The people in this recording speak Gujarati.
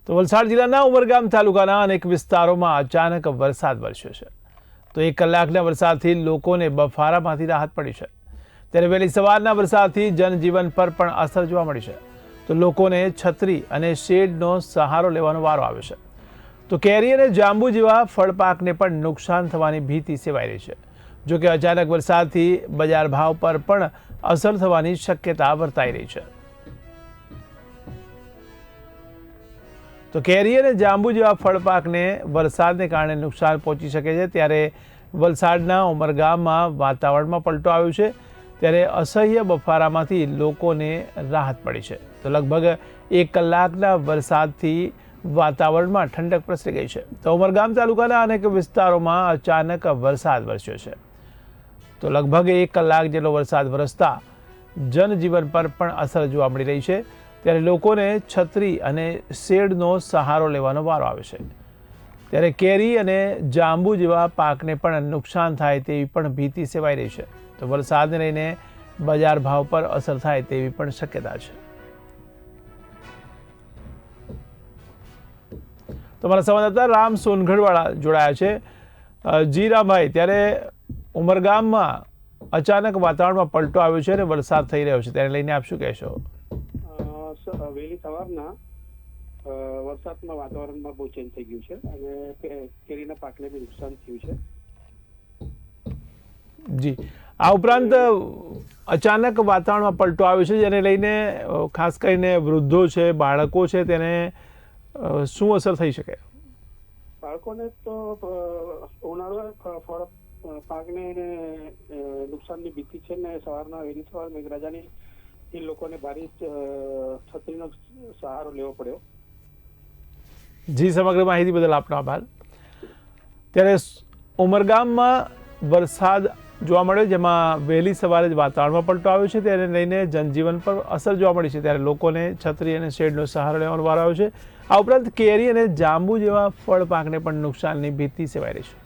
તો વલસાડ જિલ્લાના ઉમરગામ તાલુકાના અનેક વિસ્તારોમાં અચાનક વરસાદ વરસ્યો છે. તો 1 કલાકના વરસાદથી લોકોને બફારામાંથી રાહત પડી છે. ત્યારે વહેલી સવારના વરસાદથી જનજીવન પર પણ અસર જોવા મળી છે. તો લોકોને છત્રી અને શેડનો સહારો લેવાનો વારો આવ્યો છે. તો કેરી અને જાંબુ જેવા ફળપાકને પણ નુકસાન થવાની ભીતિ સેવાઈ રહી છે. જોકે અચાનક વરસાદથી બજાર ભાવ પર પણ અસર થવાની શક્યતા વર્તાઈ રહી છે. તો કેરી અને જાંબુ જેવા ફળપાકને વરસાદને કારણે નુકસાન પહોંચી શકે છે. ત્યારે વલસાડના ઉમરગામમાં વાતાવરણમાં પલટો આવ્યો છે. ત્યારે અસહ્ય બફારામાંથી લોકોને રાહત મળી છે. તો લગભગ 1 કલાકના વરસાદથી વાતાવરણમાં ઠંડક પ્રસરી ગઈ છે. તો ઉમરગામ તાલુકાના અનેક વિસ્તારોમાં અચાનક વરસાદ વરસ્યો છે. તો લગભગ 1 કલાક જેટલો વરસાદ વરસતા જનજીવન પર પણ અસર જોવા મળી રહી છે. ત્યારે લોકોને છત્રી અને શેડનો સહારો લેવાનો વારો આવે છે. ત્યારે કેરી અને જાંબુ જેવા પાકને પણ નુકસાન થાય તેવી પણ ભીતિ સેવાઈ રહી છે. તો વરસાદને લઈને બજાર ભાવ પર અસર થાય તેવી પણ શક્યતા છે. તમારા સંવાદદાતા રામ સોનગઢવાળા જોડાયા છે. જી રામભાઈ, ત્યારે ઉમરગામમાં અચાનક વાતાવરણમાં પલટો આવ્યો છે અને વરસાદ થઈ રહ્યો છે, તેને લઈને આપ શું કહેશો? વહેલી સવારના વરસાદમાં વાતાવરણમાં બહુ ચેન્જ થઈ ગયું છે અને કેરીના પાકને બી નુકસાન થયું છે. જી, આ ઉપરાંત અચાનક વાતાવરણમાં પલટો આવ્યો છે, જેને લઈને ખાસ કરીને વૃદ્ધો છે, બાળકો છે, તેને શું અસર થઈ શકે? બાળકોને તો ઉનાળુ ફળ પાકને નુકસાનની ભીતિ છે ને વહેલી સવાર મેઘરાજાની એ લોકોને ભારે છત્રીનો સહારો લેવો પડ્યો. જી, સમગ્ર માહિતી બદલ આપનો આભાર. ત્યારે ઉમરગામમાં વરસાદ જોવા મળ્યો, જેમાં વહેલી સવારે જ વાતાવરણમાં પલટો આવ્યો છે. તેને લઈને જનજીવન પર અસર જોવા મળી છે. ત્યારે લોકોને છત્રી અને શેડનો સહારો લેવાનો વારો આવ્યો છે. આ ઉપરાંત કેરી અને જાંબુ જેવા ફળ પાકને પણ નુકસાનની ભીતિ સેવાઈ રહી છે.